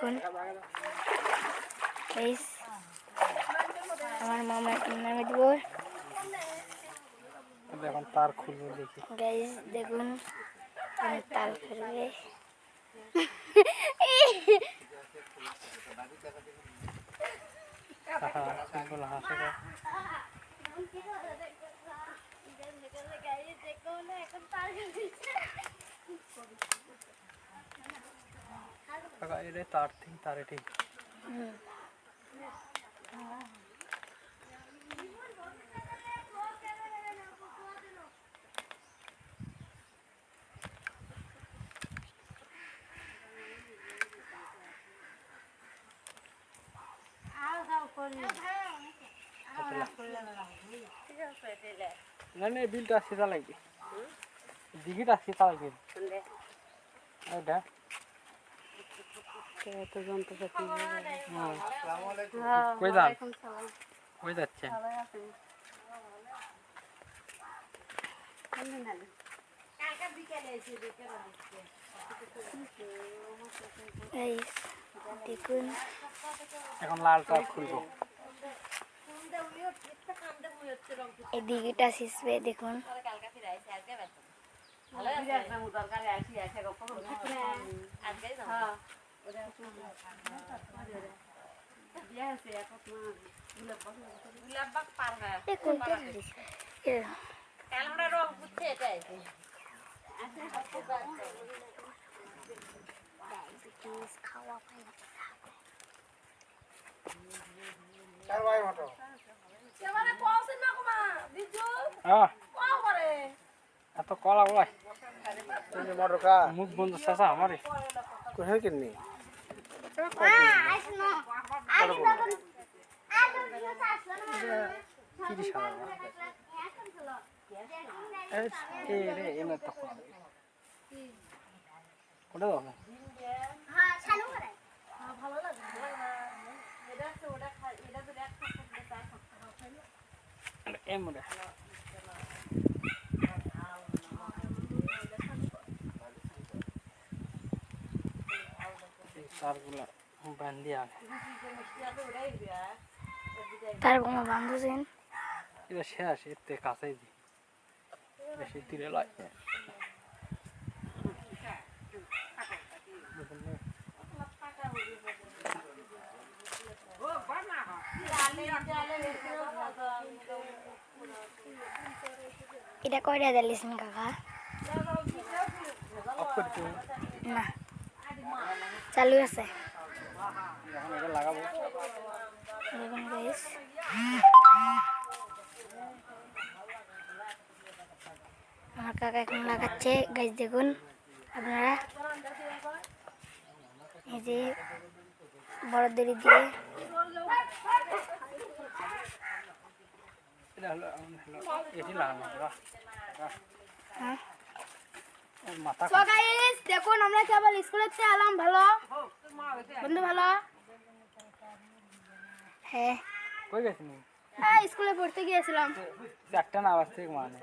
দেখুন গাইস, আমার মামা নামে দিব। এখন তার খুলবো দেখি গাইস দেখুন তার ফেলবে। হাসে এটা তার ঠিক তারে ঠিক नहीं बिलटा सीधा लगे दिघिटा सीधा लगे এটা তো যন্ত্রপাতি কই যান কই যাচ্ছে গাইস দেখুন এখন লালটা খুলবো এই দিঘিটা শিসবে দেখুন। এত কলা বলাই মুখ বন্ধ চাষা আমারে কোথায় কিননি তারগুলা বান্ধি আগে তার কোনো বান্ধছেন এটা শেষ এতে কাছেই দি বেশি তীরে লয় এটা কয়টা দিয়েছেন কাকা? না চালু আছে। লাগাবো দেখুন গাইস আমার কাকা এখন লাগাচ্ছে গাইস দেখুন আপনারা এই যে বড় দড়ি দিয়ে এটা হলো এটি লাগানো হ্যাঁ। মাথা সো গাইস দেখুন আমরা কেবল স্কুলে থেকে এলাম। ভালো বন্ধু ভালো হ্যাঁ কই গেছিনি হ্যাঁ স্কুলে পড়তে গিয়েছিলাম। চারটা না আওয়াজ থেকে মানে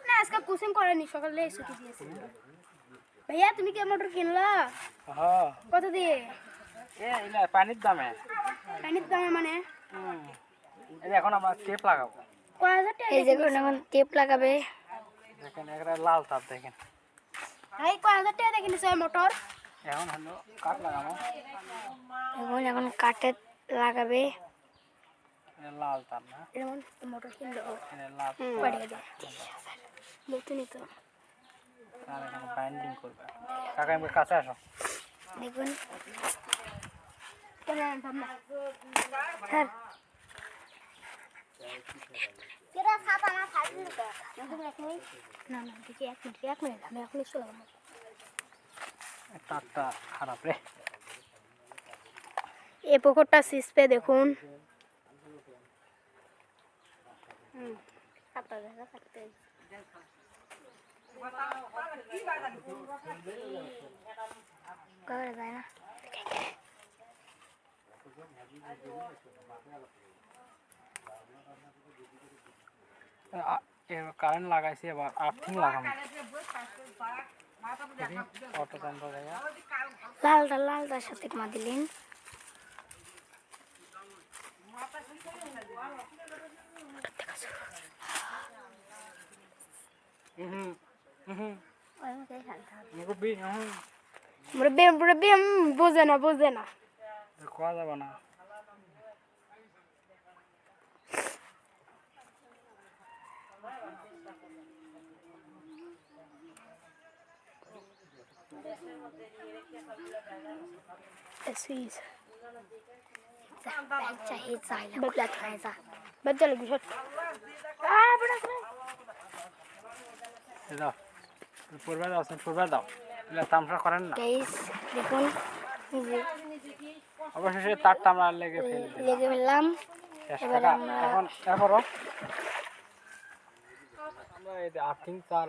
না আজকে কোচিং করেনি, সকালে ছুটি দিয়েছি। ভাইয়া তুমি কি মোটর কিনলা? হ্যাঁ কত দিয়ে? এটা পানির দামে পানির দামে মানে এই এখন আমরা টেপ লাগাবো। কয় হাজার টাকা? এই দেখুন এখন টেপ লাগাবে। দেখেন একটা লাল তার দেখেন ভাই কয় হাজার টাকা দিয়ে কিনেছে মোটর? এখন হলো কাঠ লাগাবো এখন কাঠে লাগাবে। লাল তার না যেমন মোটর কিনলো লাল বাড়িয়ে দেয় নতুনই তো। আর এখানে বাইন্ডিং করবে কাকা আমার কাছে আসো দেখুন স্যার কেরা সাপ আমার ফাইল না না দেখি এক মিনিট আমি এখনই চলে যাবো। তারটা খারাপ রে এই পুকুরটা সিসপে দেখুন। যায় না কারেন্ট লাগাইছি এবার আর্থিং লাগানো অটো চান্দা জায়গা লালটার সাথে মা দিলেন মুরব্বি বোঝে না খাওয়া যাবে না बच्चा लगी शॉट দাও পূর্বে দাও পূর্বে দাও এগুলো তামসা করেন না गाइस দেখুন অবশেষে তারটা আমরা লেগে ফেলে দিলাম লেগে ফেললাম এবার আমরা এখন এরপরও আমরা এই আর্থিং তার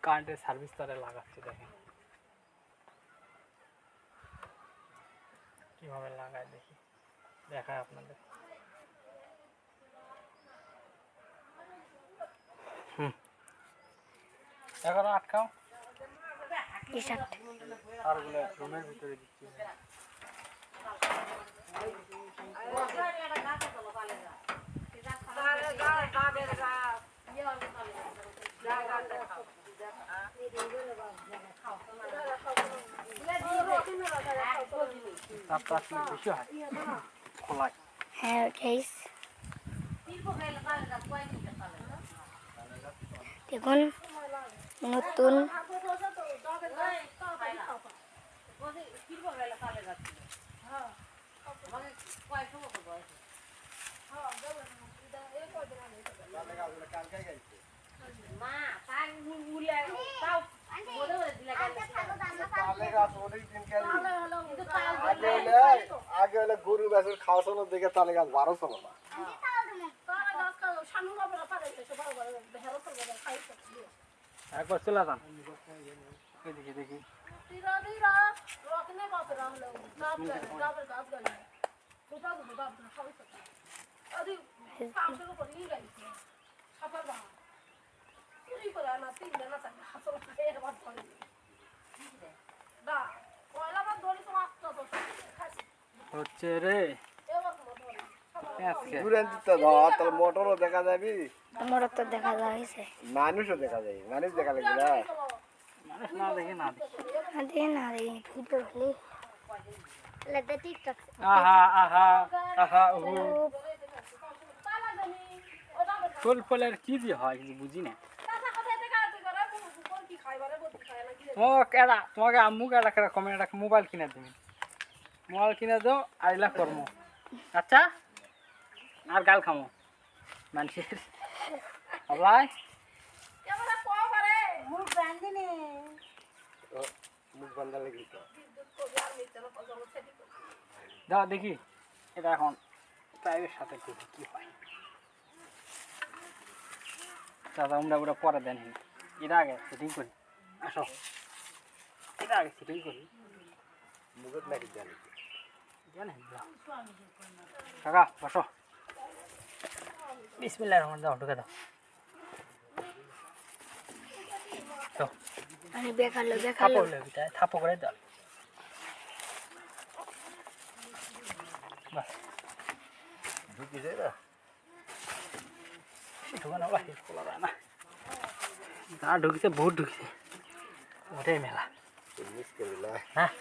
কারেন্টের সার্ভিস তারে লাগাচ্ছি দেখেন কিভাবে লাগায় দেখি দেখায় আপনাদের এখন আটকাও টি-শার্ট তারগুলো রুমের ভিতরে দিচ্ছি তারটা আসলে বেশি হয় খোলায় হ্যাঁ গাইস দেখুন নতুন আগে হলে গরু গাছের খাওয়া চলো দেখে তালে গাছ বারো চলো না একবার চলে যান এদিকে দেখি হচ্ছে রে দূরে দিতে ধর তাহলে মোটরও দেখা যাবি আমার তো দেখা যাচ্ছে মানুষও দেখা যায় মানুষ দেখা লাগবে না মানুষ না দেখে না দেখি না ভিডিও হলে लगता टिकटॉक আহা আহা আহা ও ফুল ফুলের কি দিয়ে হয় কিছু বুঝি না ও কেডা তোমাকে আম্মু কেডা কেডা কমে একটা মোবাইল কিনে দিবি মোবাইল কিনে দাও আইলা করমো আচ্ছা আর গাল খামো মানুষের হলাই মুখ বান্ধা লেগে তো দাও দেখি এটা এখন টাইপের সাথে দেখি কি হয় দাদা আমরা পরে দেন এর আগে সেটিং করি আসো এর আগে সেটিং করি মুখত নাকি জানি জানেন কাকা বসো বিসমিল্লাহির রহমানির রহিম ঢুকে দাও তো अरे बेकार लो থাপো লেবিটা থাপো করে দাও বাস ঢুকি যায় না ঢুকানো বাকি খোলা যায় না না ঢুকিছে বহুত ঢুকিছে ওটাই মেলা মিস করে না হ্যাঁ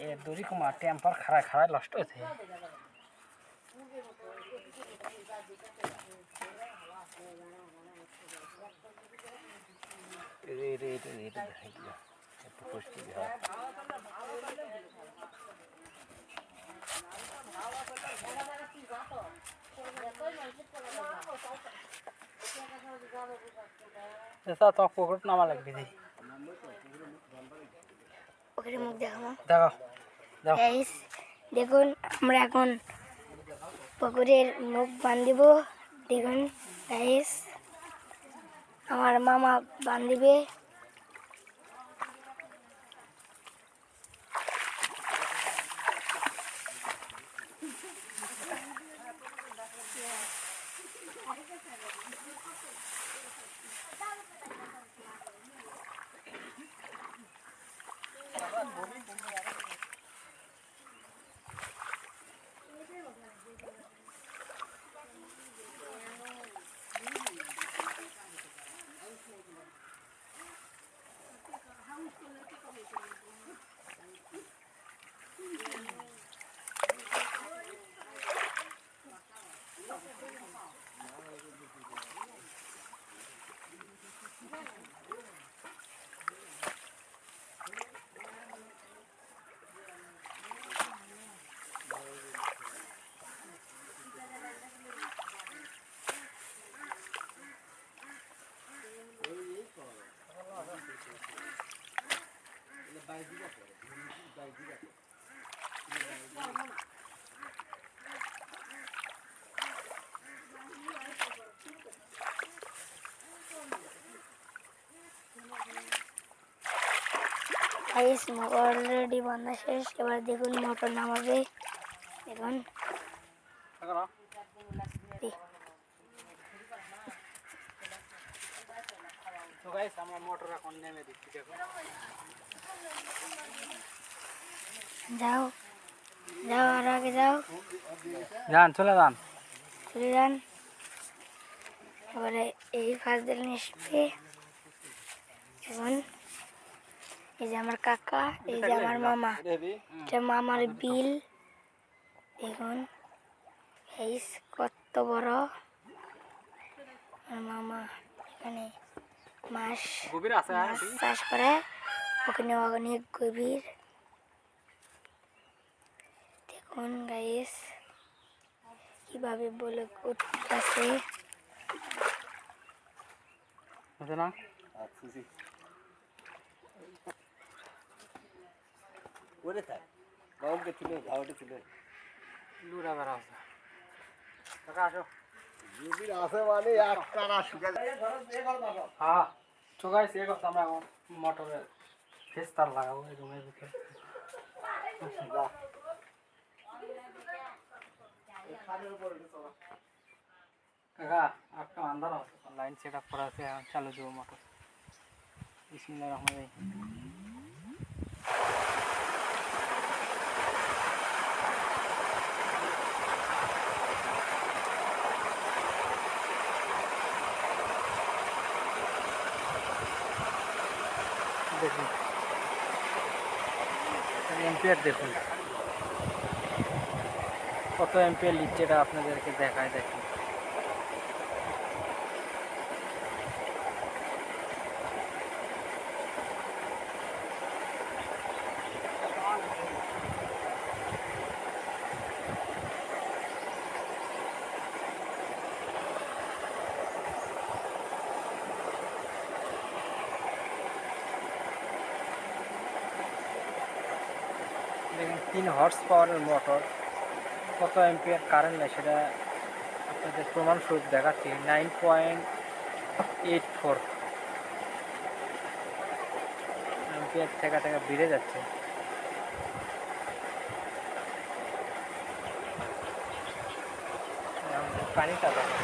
এর দড়ি কমা টেম্পার খাড়ায় নষ্ট হয়েছে এটা দেখাই দিলাম একটু কষ্ট হয় তো পকট নামা লাগবে দেখি ওখানে মুখ দেখাবো দেখো দাও গাইস দেখুন আমরা এখন পুকুরের মুখ বান্ধিব দেখুন গাইস আমার মামা বান্ধিবে গাইস অলরেডি বান্ধা শেষ, এবার দেখুন মোটর নামাবে। দেখুন তো গাইস আমরা মোটর এখন নেমে দিচ্ছি। দেখুন যাও যাও, আর আগে যাও, যান চলে যান। চলে যান। এবারে এই ফার্স্ট দিন আসবে। এখন এই যে আমার কাকা, এই যে আমার মামা, এটা মামার বিল। দেখুন গাইস কত বড়। আমার মামা এখানে মাছ গভীর আছে মাছ চাষ করে, ওখানে অনেক গভীর। দেখুন গাইস কিভাবে বলে উঠতেছে। আছে না ওরে থাক বাবুকে ছিল ধাওয়াটা ছিল লুরা বেড়া আছে। কাকা আসো। যদি আছে মানে একটা না শুকা হ্যাঁ তো গাইস এই কথা আমরা এখন মোটরের ফেস্তার লাগাবো এই রুমের ভিতরে। কাকা একটা আন্ধার আছে, লাইন সেট আপ করা আছে, এখন চালু দেবো মোটর। বিসমিল্লাহির রহমানির রহিম। দেখুন এম্পিয়ার, দেখুন কত এম্পিয়ার লিচ্ছে, এটা আপনাদেরকে দেখায়। দেখুন দেখুন 3 হর্স পাওয়ারের মোটর, কত এম্পিয়ার কারেন্ট নেয় সেটা আপনাদের প্রমাণস্বরূপ দেখাচ্ছি। 9.84 এম্পিয়ার থেকে বেড়ে যাচ্ছে। পানিটা দেখেন।